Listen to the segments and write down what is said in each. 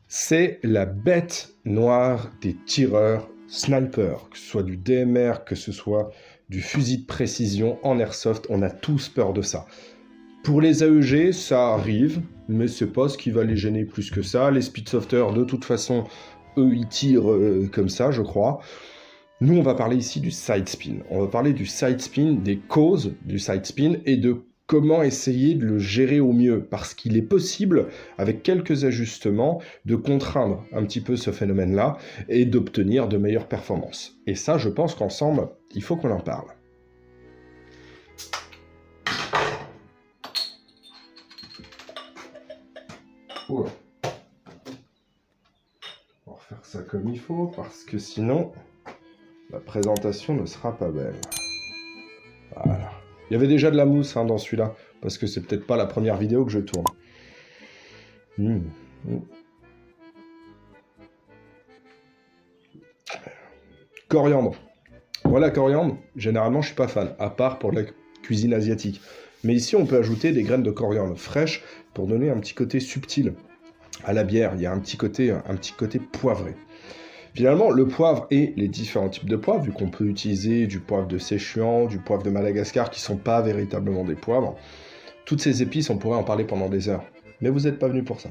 C'est la bête noire des tireurs snipers, que ce soit du DMR, que ce soit du fusil de précision en airsoft, on a tous peur de ça. Pour les AEG, ça arrive, mais c'est pas ce qui va les gêner plus que ça. Les speedsofters, de toute façon, eux, ils tirent comme ça, je crois. Nous, on va parler ici du side spin. On va parler du side spin, des causes du side spin et de comment essayer de le gérer au mieux. Parce qu'il est possible, avec quelques ajustements, de contraindre un petit peu ce phénomène-là et d'obtenir de meilleures performances. Et ça, je pense qu'ensemble, il faut qu'on en parle. Oula. On va refaire ça comme il faut, parce que sinon, la présentation ne sera pas belle. Voilà. Il y avait déjà de la mousse dans celui-là, parce que c'est peut-être pas la première vidéo que je tourne. Coriandre. Moi, la coriandre, généralement, je suis pas fan, à part pour la cuisine asiatique. Mais ici, on peut ajouter des graines de coriandre fraîches pour donner un petit côté subtil à la bière. Il y a un petit côté poivré. Finalement, le poivre et les différents types de poivre, vu qu'on peut utiliser du poivre de Sichuan, du poivre de Madagascar, qui ne sont pas véritablement des poivres, toutes ces épices, on pourrait en parler pendant des heures. Mais vous n'êtes pas venu pour ça.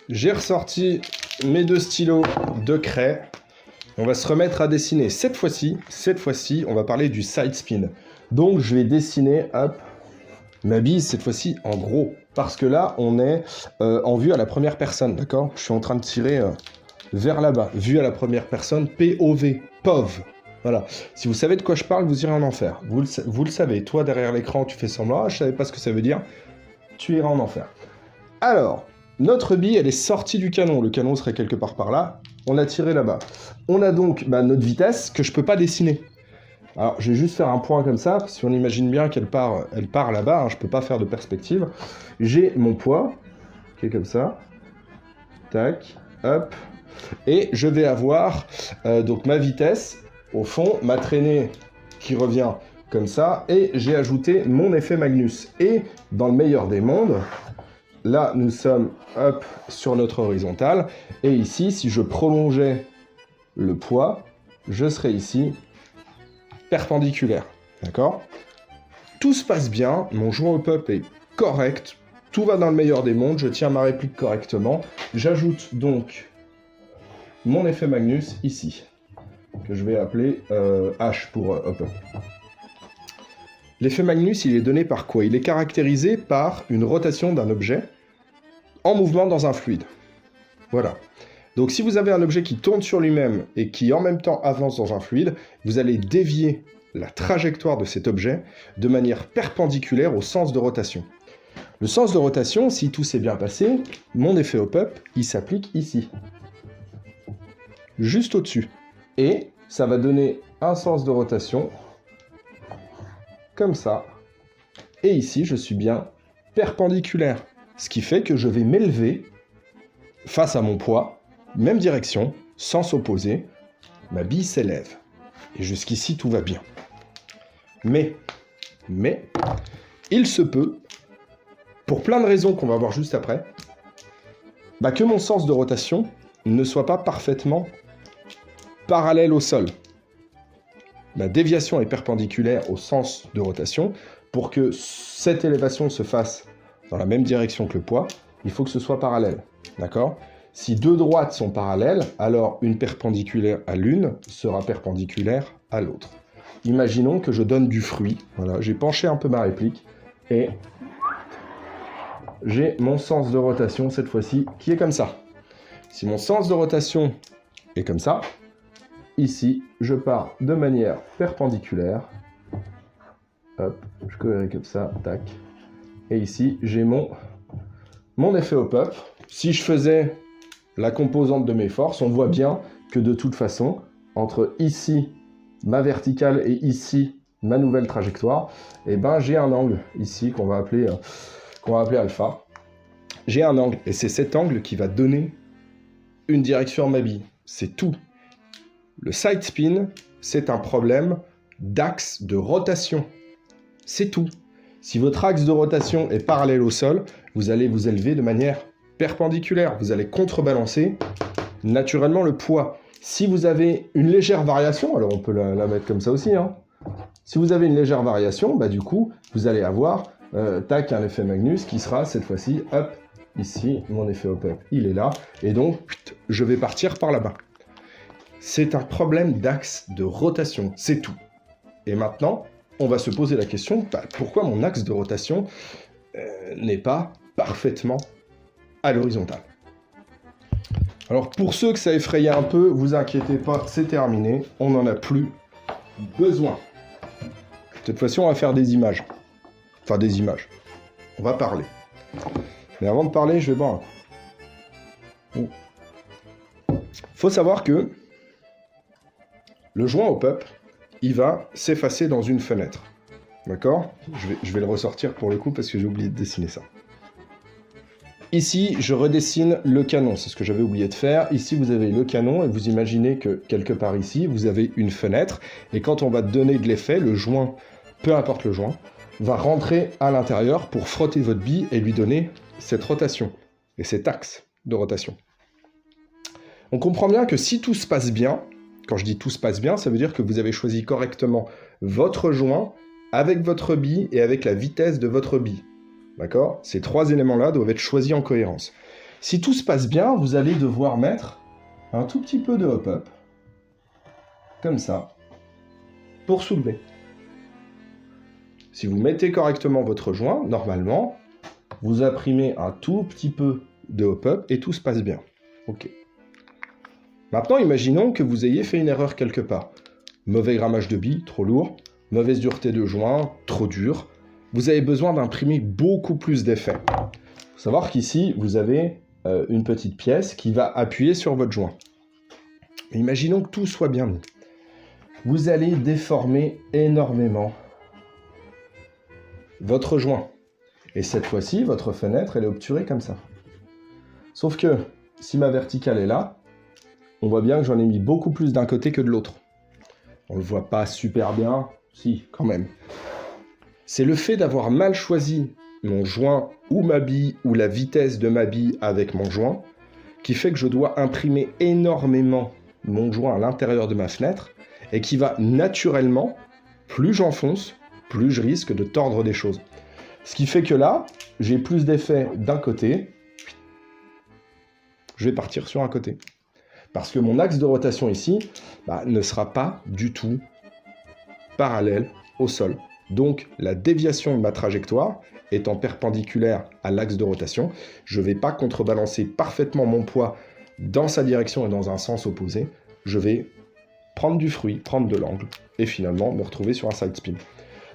J'ai ressorti mes 2 stylos de craie. On va se remettre à dessiner. Cette fois-ci, on va parler du side spin. Donc, je vais dessiner, hop, ma bise, cette fois-ci, en gros. Parce que là, on est en vue à la première personne, d'accord? Je suis en train de tirer vers là-bas. Vue à la première personne, POV, POV. Voilà. Si vous savez de quoi je parle, vous irez en enfer. Vous le savez. Toi, derrière l'écran, tu fais semblant. Ah, je savais pas ce que ça veut dire. Tu iras en enfer. Alors, notre bille, elle est sortie du canon. Le canon serait quelque part par là. On a tiré là-bas. On a donc notre vitesse que je peux pas dessiner. Alors, je vais juste faire un point comme ça, si on imagine bien qu'elle part là-bas, je peux pas faire de perspective. J'ai mon poids, qui est comme ça. Tac, hop. Et je vais avoir donc ma vitesse, au fond, ma traînée qui revient comme ça, et j'ai ajouté mon effet Magnus. Et dans le meilleur des mondes, là, nous sommes, hop, sur notre horizontale, et ici, si je prolongeais le poids, je serais ici perpendiculaire, d'accord? Tout se passe bien, mon joueur up est correct, tout va dans le meilleur des mondes, je tiens ma réplique correctement, j'ajoute donc mon effet Magnus ici, que je vais appeler H pour up. L'effet Magnus, il est donné par quoi? Il est caractérisé par une rotation d'un objet en mouvement dans un fluide. Voilà. Donc si vous avez un objet qui tourne sur lui-même et qui en même temps avance dans un fluide, vous allez dévier la trajectoire de cet objet de manière perpendiculaire au sens de rotation. Le sens de rotation, si tout s'est bien passé, mon effet hop-up, il s'applique ici. Juste au-dessus. Et ça va donner un sens de rotation comme ça. Et ici, je suis bien perpendiculaire. Ce qui fait que je vais m'élever face à mon poids, même direction, sens opposé, ma bille s'élève. Et jusqu'ici, tout va bien. Mais, il se peut, pour plein de raisons qu'on va voir juste après, que mon sens de rotation ne soit pas parfaitement parallèle au sol. Ma déviation est perpendiculaire au sens de rotation. Pour que cette élévation se fasse dans la même direction que le poids, il faut que ce soit parallèle. D'accord ? Si 2 droites sont parallèles, alors une perpendiculaire à l'une sera perpendiculaire à l'autre. Imaginons que je donne du fruit. Voilà, j'ai penché un peu ma réplique et j'ai mon sens de rotation cette fois-ci qui est comme ça. Si mon sens de rotation est comme ça, ici, je pars de manière perpendiculaire. Hop, je collerai comme ça, tac. Et ici, j'ai mon effet hop-up. Si je faisais la composante de mes forces, on voit bien que de toute façon, entre ici, ma verticale, et ici, ma nouvelle trajectoire, j'ai un angle ici qu'on va appeler alpha. J'ai un angle, et c'est cet angle qui va donner une direction à ma bille. C'est tout. Le side spin, c'est un problème d'axe de rotation. C'est tout. Si votre axe de rotation est parallèle au sol, vous allez vous élever de manière perpendiculaire. Vous allez contrebalancer naturellement le poids. Si vous avez une légère variation, alors on peut la mettre comme ça aussi, hein. Si vous avez une légère variation, bah du coup, vous allez avoir un effet Magnus qui sera cette fois-ci, hop, ici, mon effet hop-up, il est là, et donc, je vais partir par là-bas. C'est un problème d'axe de rotation, c'est tout. Et maintenant, on va se poser la question, bah, pourquoi mon axe de rotation n'est pas parfaitement à l'horizontale? Alors, pour ceux que ça effrayait un peu, vous inquiétez pas, c'est terminé, on n'en a plus besoin. Cette fois-ci, on va faire des images. Enfin, des images. On va parler. Mais avant de parler, je vais boire un coup. Faut savoir que le joint hop-up, il va s'effacer dans une fenêtre. D'accord? Je vais le ressortir pour le coup parce que j'ai oublié de dessiner ça. Ici, je redessine le canon. C'est ce que j'avais oublié de faire. Ici, vous avez le canon et vous imaginez que quelque part ici, vous avez une fenêtre. Et quand on va donner de l'effet, le joint, peu importe le joint, va rentrer à l'intérieur pour frotter votre bille et lui donner cette rotation et cet axe de rotation. On comprend bien que si tout se passe bien, quand je dis tout se passe bien, ça veut dire que vous avez choisi correctement votre joint avec votre bille et avec la vitesse de votre bille. D'accord? Ces trois éléments-là doivent être choisis en cohérence. Si tout se passe bien, vous allez devoir mettre un tout petit peu de hop-up, comme ça, pour soulever. Si vous mettez correctement votre joint, normalement, vous imprimez un tout petit peu de hop-up et tout se passe bien. Ok. Maintenant, imaginons que vous ayez fait une erreur quelque part. Mauvais grammage de bille, trop lourd. Mauvaise dureté de joint, trop dur. Vous avez besoin d'imprimer beaucoup plus d'effets. Il faut savoir qu'ici, vous avez une petite pièce qui va appuyer sur votre joint. Imaginons que tout soit bien mis. Vous allez déformer énormément votre joint. Et cette fois-ci, votre fenêtre, elle est obturée comme ça. Sauf que, si ma verticale est là, on voit bien que j'en ai mis beaucoup plus d'un côté que de l'autre. On le voit pas super bien, si, quand même. C'est le fait d'avoir mal choisi mon joint ou ma bille ou la vitesse de ma bille avec mon joint qui fait que je dois imprimer énormément mon joint à l'intérieur de ma fenêtre et qui va naturellement, plus j'enfonce, plus je risque de tordre des choses. Ce qui fait que là, j'ai plus d'effet d'un côté, je vais partir sur un côté. Parce que mon axe de rotation ici ne sera pas du tout parallèle au sol. Donc, la déviation de ma trajectoire étant perpendiculaire à l'axe de rotation, je ne vais pas contrebalancer parfaitement mon poids dans sa direction et dans un sens opposé. Je vais prendre du fruit, prendre de l'angle, et finalement me retrouver sur un side spin.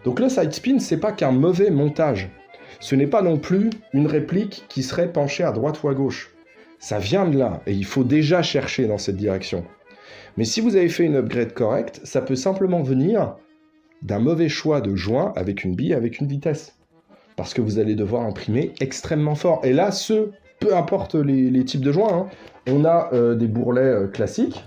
Donc le side spin, c'est pas qu'un mauvais montage. Ce n'est pas non plus une réplique qui serait penchée à droite ou à gauche. Ça vient de là, et il faut déjà chercher dans cette direction. Mais si vous avez fait une upgrade correcte, ça peut simplement venir d'un mauvais choix de joint avec une bille, avec une vitesse. Parce que vous allez devoir imprimer extrêmement fort. Et là, peu importe les types de joints, hein. On a des bourrelets classiques,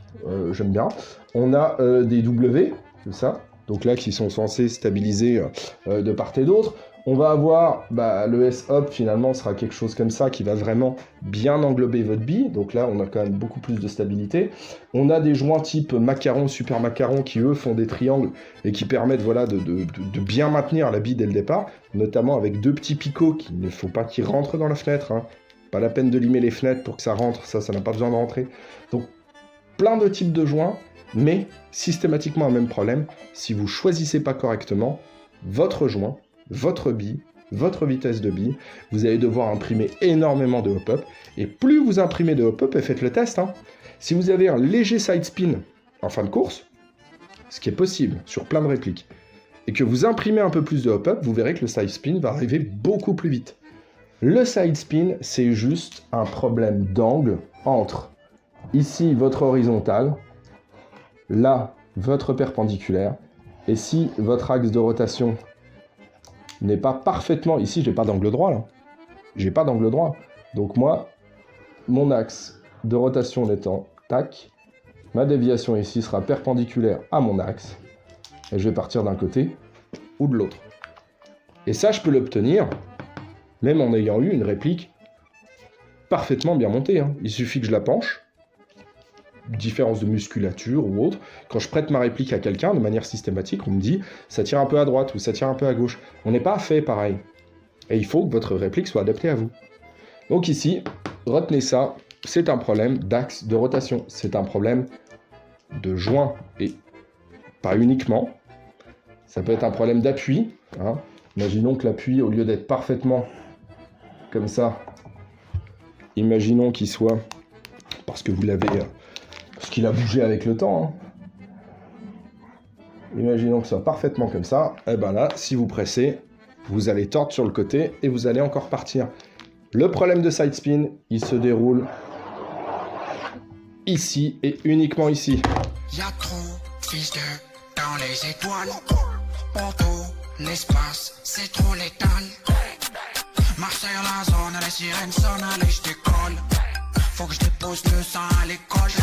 j'aime bien. On a des W, c'est ça, donc là qui sont censés stabiliser de part et d'autre. On va avoir le S-Hop, finalement, sera quelque chose comme ça qui va vraiment bien englober votre bille. Donc là, on a quand même beaucoup plus de stabilité. On a des joints type macaron, super macaron, qui eux font des triangles et qui permettent de bien maintenir la bille dès le départ, notamment avec deux petits picots qu'il ne faut pas qu'ils rentrent dans la fenêtre, hein. Pas la peine de limer les fenêtres pour que ça rentre, ça n'a pas besoin de rentrer. Donc, plein de types de joints, mais systématiquement un même problème. Si vous choisissez pas correctement votre joint, votre bille, votre vitesse de bille, vous allez devoir imprimer énormément de hop-up. Et plus vous imprimez de hop-up, et faites le test, hein, si vous avez un léger side spin en fin de course, ce qui est possible sur plein de répliques, et que vous imprimez un peu plus de hop-up, vous verrez que le side spin va arriver beaucoup plus vite. Le side spin, c'est juste un problème d'angle entre ici votre horizontale, là votre perpendiculaire, et si votre axe de rotation n'est pas parfaitement... Ici, j'ai pas d'angle droit, là. J'ai pas d'angle droit. Donc moi, mon axe de rotation étant tac, ma déviation ici sera perpendiculaire à mon axe, et je vais partir d'un côté ou de l'autre. Et ça, je peux l'obtenir, même en ayant eu une réplique parfaitement bien montée. Hein. Il suffit que je la penche, différence de musculature ou autre. Quand je prête ma réplique à quelqu'un, de manière systématique, on me dit « ça tire un peu à droite » ou « ça tire un peu à gauche ». On n'est pas fait pareil. Et il faut que votre réplique soit adaptée à vous. Donc ici, retenez ça, c'est un problème d'axe de rotation. C'est un problème de joint et pas uniquement. Ça peut être un problème d'appui. Hein. Imaginons que l'appui, au lieu d'être parfaitement comme ça, imaginons qu'il soit, parce que vous l'avez, parce qu'il a bougé avec le temps, hein. Imaginons que ce soit parfaitement comme ça, et ben là, si vous pressez, vous allez tordre sur le côté et vous allez encore partir. Le problème de side spin, il se déroule ici et uniquement ici. Y'a trop fils de dans les étoiles. Pour l'espace, c'est trop létal. Marseille la zone, les sirènes sonnent, allez je décolle. Faut que je dépose le sang à l'école.